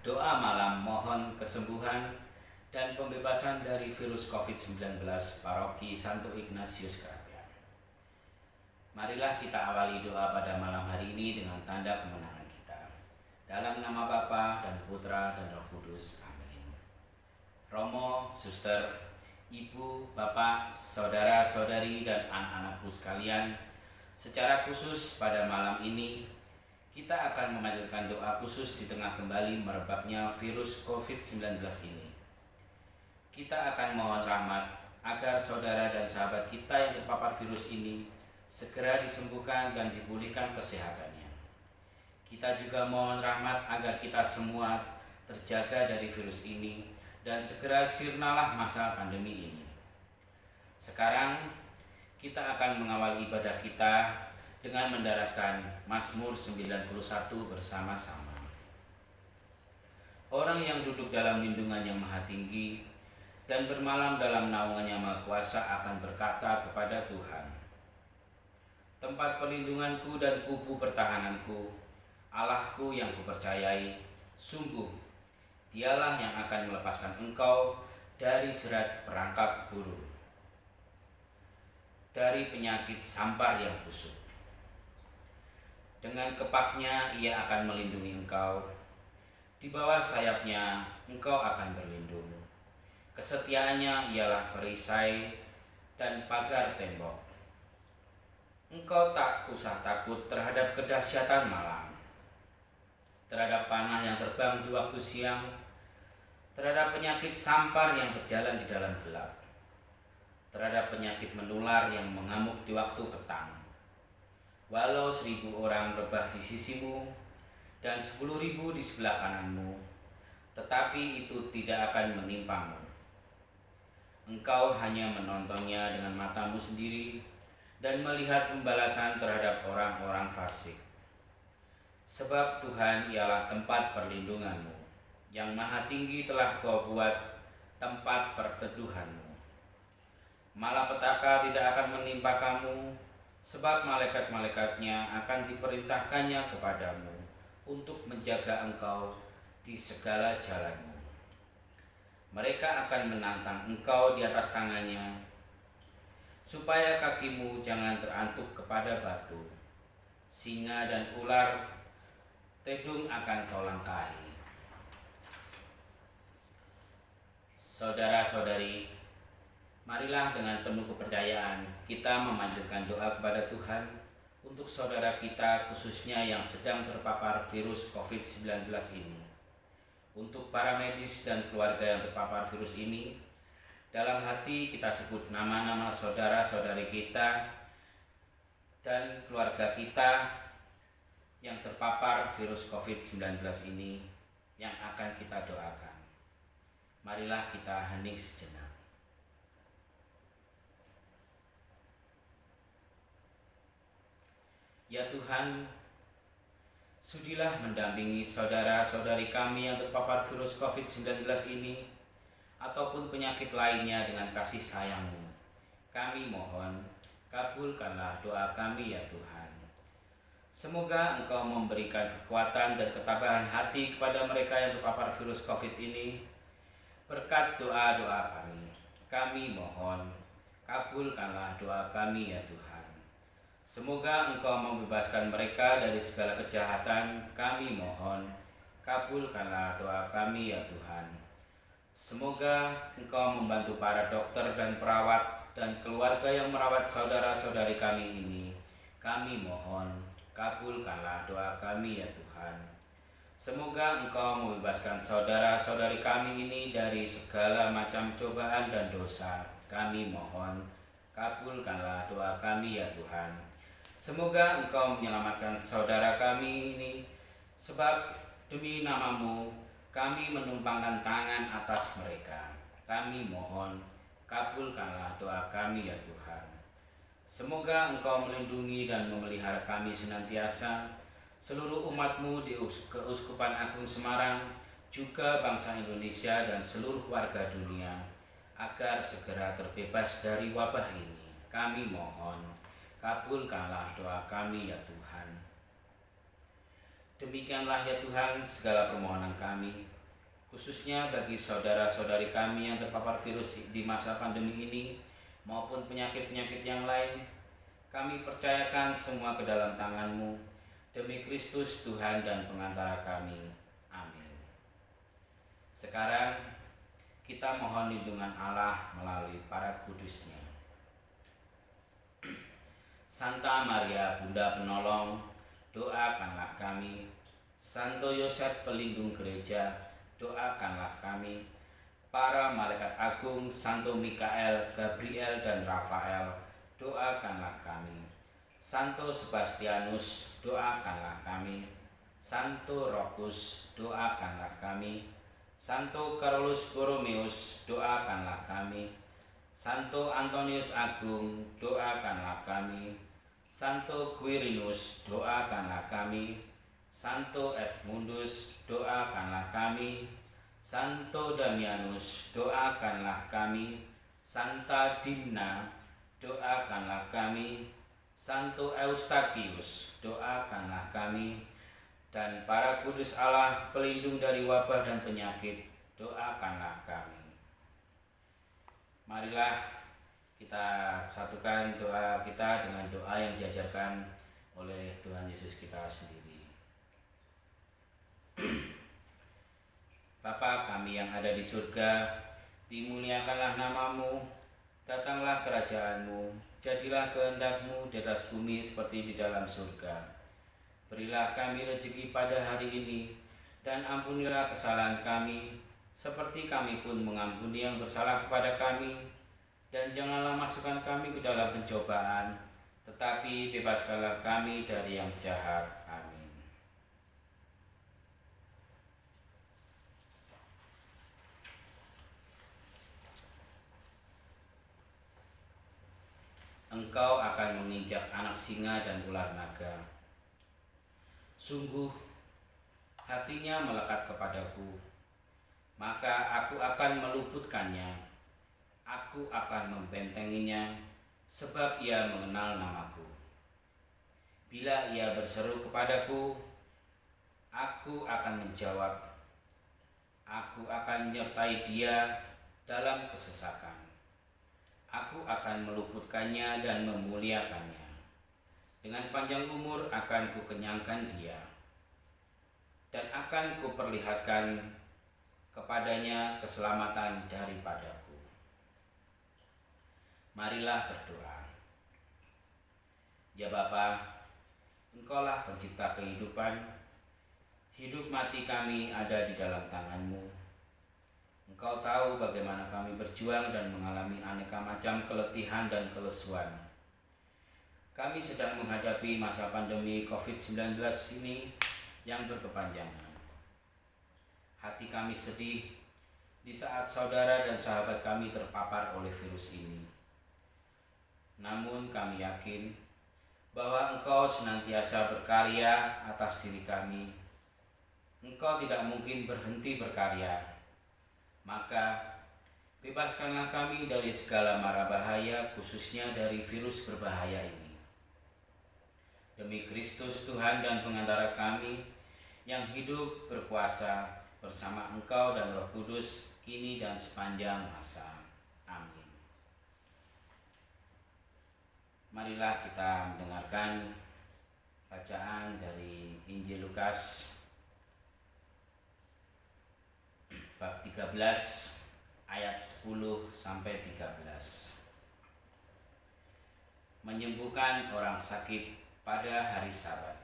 Doa malam mohon kesembuhan dan pembebasan dari virus COVID-19 Paroki Santo Ignatius Kerapian. Marilah kita awali doa pada malam hari ini dengan tanda kemenangan kita. Dalam nama Bapa dan Putra dan Roh Kudus. Amin. Romo, suster, ibu, bapak, saudara-saudari, dan anak-anakku sekalian, secara khusus pada malam ini kita akan memanjatkan doa khusus di tengah kembali merebaknya virus COVID-19 ini. Kita akan mohon rahmat agar saudara dan sahabat kita yang terpapar virus ini segera disembuhkan dan dipulihkan kesehatannya. Kita juga mohon rahmat agar kita semua terjaga dari virus ini dan segera sirnalah masa pandemi ini. Sekarang kita akan mengawal ibadah kita dengan mendaraskan Mazmur 91 bersama-sama. Orang yang duduk dalam lindungan yang maha tinggi dan bermalam dalam naungan yang maha kuasa akan berkata kepada Tuhan, tempat perlindunganku dan kubu pertahananku, Allahku yang kupercayai, sungguh Dialah yang akan melepaskan engkau dari jerat perangkap burung, dari penyakit sampar yang busuk. Dengan kepaknya ia akan melindungi engkau, di bawah sayapnya engkau akan berlindung. Kesetiaannya ialah perisai dan pagar tembok. Engkau tak usah takut terhadap kedahsyatan malam, terhadap panah yang terbang di waktu siang, terhadap penyakit sampar yang berjalan di dalam gelap, terhadap penyakit menular yang mengamuk di waktu petang. Walau 1000 orang rebah di sisimu dan 10.000 di sebelah kananmu, tetapi itu tidak akan menimpamu. Engkau hanya menontonnya dengan matamu sendiri dan melihat pembalasan terhadap orang-orang fasik. Sebab Tuhan ialah tempat perlindunganmu, yang maha tinggi telah kau buat tempat perteduhanmu. Malapetaka tidak akan menimpa kamu, sebab malaikat-malaikatnya akan diperintahkannya kepadamu untuk menjaga engkau di segala jalanmu. Mereka akan menantang engkau di atas tangannya, supaya kakimu jangan terantuk kepada batu. Singa dan ular tedung akan kau langkahi. Saudara-saudari, marilah dengan penuh kepercayaan kita memanjatkan doa kepada Tuhan untuk saudara kita khususnya yang sedang terpapar virus COVID-19 ini. Untuk para medis dan keluarga yang terpapar virus ini, dalam hati kita sebut nama-nama saudara-saudari kita dan keluarga kita yang terpapar virus COVID-19 ini yang akan kita doakan. Marilah kita hening sejenak. Ya Tuhan, sudilah mendampingi saudara-saudari kami yang terpapar virus COVID-19 ini ataupun penyakit lainnya dengan kasih sayang-Mu. Kami mohon, kabulkanlah doa kami ya Tuhan. Semoga Engkau memberikan kekuatan dan ketabahan hati kepada mereka yang terpapar virus COVID ini. Berkat doa-doa kami mohon, kabulkanlah doa kami ya Tuhan. Semoga Engkau membebaskan mereka dari segala kejahatan, kami mohon, kabulkanlah doa kami ya Tuhan. Semoga Engkau membantu para dokter dan perawat dan keluarga yang merawat saudara-saudari kami ini, kami mohon, kabulkanlah doa kami ya Tuhan. Semoga Engkau membebaskan saudara-saudari kami ini dari segala macam cobaan dan dosa, kami mohon, kabulkanlah doa kami ya Tuhan. Semoga Engkau menyelamatkan saudara kami ini, sebab demi nama-Mu kami menumpangkan tangan atas mereka. Kami mohon, kabulkanlah doa kami ya Tuhan. Semoga Engkau melindungi dan memelihara kami senantiasa, seluruh umat-Mu di Keuskupan Agung Semarang, juga bangsa Indonesia dan seluruh warga dunia, agar segera terbebas dari wabah ini. Kami mohon, kabulkanlah doa kami ya Tuhan. Demikianlah ya Tuhan segala permohonan kami, khususnya bagi saudara-saudari kami yang terpapar virus di masa pandemi ini maupun penyakit-penyakit yang lain. Kami percayakan semua ke dalam tangan-Mu, demi Kristus Tuhan dan pengantara kami. Amin. Sekarang kita mohon lindungan Allah melalui para kudus-Nya. Santa Maria Bunda Penolong, doakanlah kami. Santo Yosef Pelindung Gereja, doakanlah kami. Para malaikat agung Santo Mikael, Gabriel, dan Rafael, doakanlah kami. Santo Sebastianus, doakanlah kami. Santo Rokus, doakanlah kami. Santo Carolus Borromeus, doakanlah kami. Santo Antonius Agung, doakanlah kami. Santo Quirinus, doakanlah kami. Santo Edmundus, doakanlah kami. Santo Damianus, doakanlah kami. Santa Dimna, doakanlah kami. Santo Eustachius, doakanlah kami. Dan para kudus Allah, pelindung dari wabah dan penyakit, doakanlah kami. Marilah kita satukan doa kita dengan doa yang diajarkan oleh Tuhan Yesus kita sendiri. Bapa kami yang ada di surga, dimuliakanlah nama-Mu, datanglah kerajaan-Mu, jadilah kehendak-Mu di atas bumi seperti di dalam surga. Berilah kami rezeki pada hari ini, dan ampunilah kesalahan kami, seperti kami pun mengampuni yang bersalah kepada kami. Dan janganlah masukkan kami ke dalam pencobaan, tetapi bebaskanlah kami dari yang jahat. Amin. Engkau akan menginjak anak singa dan ular naga. Sungguh, hatinya melekat kepadaku, maka aku akan meluputkannya. Aku akan membentenginya, sebab ia mengenal namaku. Bila ia berseru kepadaku, aku akan menjawab. Aku akan menyertai dia dalam kesesakan. Aku akan meluputkannya dan memuliakannya. Dengan panjang umur akan kukenyangkan dia, dan akan kuperlihatkan kepadanya keselamatan daripadaku. Marilah berdoa. Ya Bapa, Engkaulah pencipta kehidupan. Hidup mati kami ada di dalam tangan-Mu. Engkau tahu bagaimana kami berjuang dan mengalami aneka macam keletihan dan kelesuan. Kami sedang menghadapi masa pandemi COVID-19 ini yang berkepanjangan. Hati kami sedih di saat saudara dan sahabat kami terpapar oleh virus ini. Namun kami yakin bahwa Engkau senantiasa berkarya atas diri kami. Engkau tidak mungkin berhenti berkarya. Maka bebaskanlah kami dari segala mara bahaya, khususnya dari virus berbahaya ini. Demi Kristus Tuhan dan pengantara kami, yang hidup berkuasa bersama Engkau dan Roh Kudus, kini dan sepanjang masa. Amin. Marilah kita mendengarkan bacaan dari Injil Lukas bab 13 ayat 10 sampai 13. Menyembuhkan orang sakit pada hari Sabat.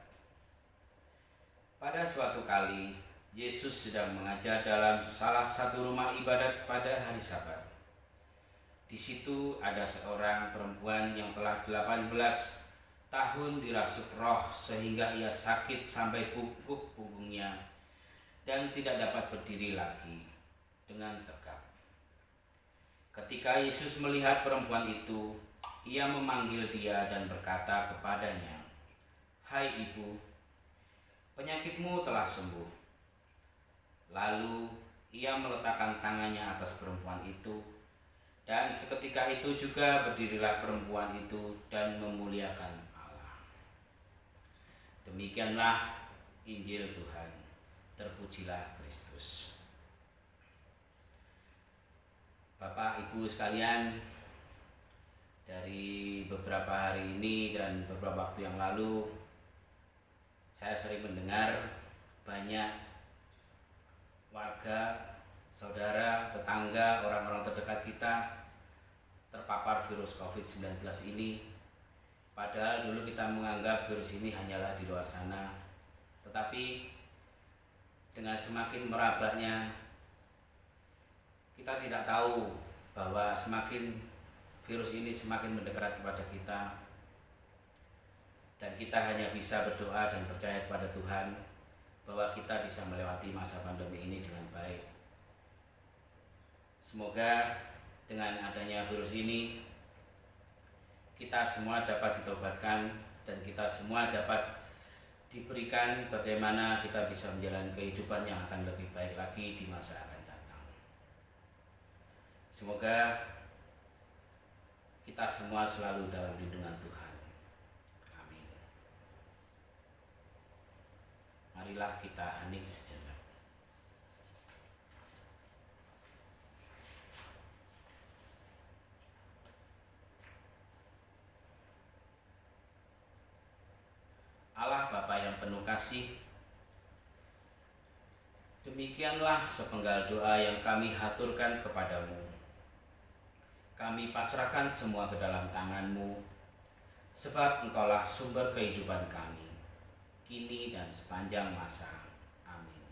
Pada suatu kali, Yesus sedang mengajar dalam salah satu rumah ibadat pada hari Sabat. Di situ ada seorang perempuan yang telah 18 tahun dirasuk roh sehingga ia sakit sampai pungkuk punggungnya dan tidak dapat berdiri lagi dengan tegak. Ketika Yesus melihat perempuan itu, ia memanggil dia dan berkata kepadanya, "Hai ibu, penyakitmu telah sembuh." Lalu ia meletakkan tangannya atas perempuan itu, dan seketika itu juga berdirilah perempuan itu dan memuliakan Allah. Demikianlah Injil Tuhan. Terpujilah Kristus. Bapak Ibu sekalian, dari beberapa hari ini dan beberapa waktu yang lalu saya sering mendengar banyak warga, saudara, tetangga, orang-orang terdekat kita terpapar virus COVID-19 ini. Padahal dulu kita menganggap virus ini hanyalah di luar sana. Tetapi dengan semakin merabaknya, kita tidak tahu bahwa semakin virus ini semakin mendekat kepada kita. Dan kita hanya bisa berdoa dan percaya kepada Tuhan bahwa kita bisa melewati masa pandemi ini dengan baik. Semoga dengan adanya virus ini kita semua dapat ditobatkan dan kita semua dapat diberikan bagaimana kita bisa menjalani kehidupan yang akan lebih baik lagi di masa akan datang. Semoga kita semua selalu dalam lindungan Tuhan. Marilah kita hening sejenak. Allah Bapa yang penuh kasih, demikianlah sepenggal doa yang kami haturkan kepadamu. Kami pasrahkan semua ke dalam tangan-Mu, sebab Engkaulah sumber kehidupan kami, kini dan sepanjang masa. Amin.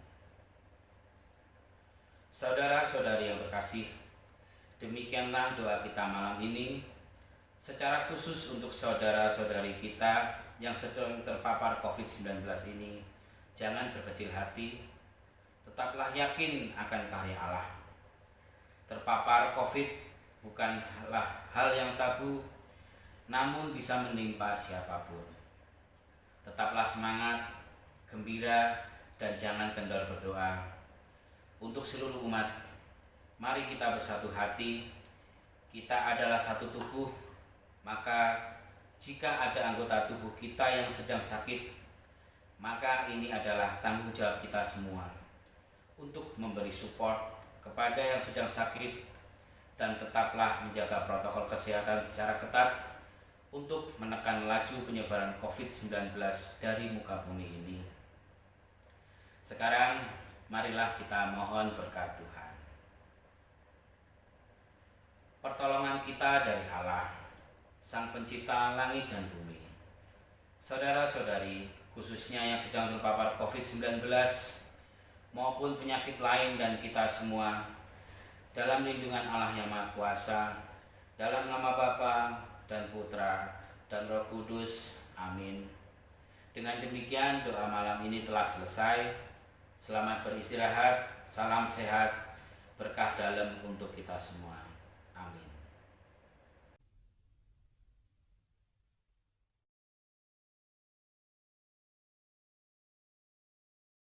Saudara-saudari yang terkasih, demikianlah doa kita malam ini, secara khusus untuk saudara-saudari kita yang sedang terpapar COVID-19 ini. Jangan berkecil hati, tetaplah yakin akan karya Allah. Terpapar COVID bukanlah hal yang tabu, namun bisa menimpa siapapun. Tetaplah semangat, gembira, dan jangan kendor berdoa. Untuk seluruh umat, mari kita bersatu hati. Kita adalah satu tubuh, maka jika ada anggota tubuh kita yang sedang sakit, maka ini adalah tanggung jawab kita semua untuk memberi support kepada yang sedang sakit, dan tetaplah menjaga protokol kesehatan secara ketat untuk menekan laju penyebaran COVID-19 dari muka bumi ini. Sekarang marilah kita mohon berkat Tuhan. Pertolongan kita dari Allah, Sang Pencipta langit dan bumi. Saudara-saudari, khususnya yang sedang terpapar COVID-19 maupun penyakit lain, dan kita semua, dalam lindungan Allah yang Maha Kuasa, dalam nama Bapa dan Putra dan Roh Kudus. Amin. Dengan demikian doa malam ini telah selesai. Selamat beristirahat, salam sehat, berkah dalam untuk kita semua.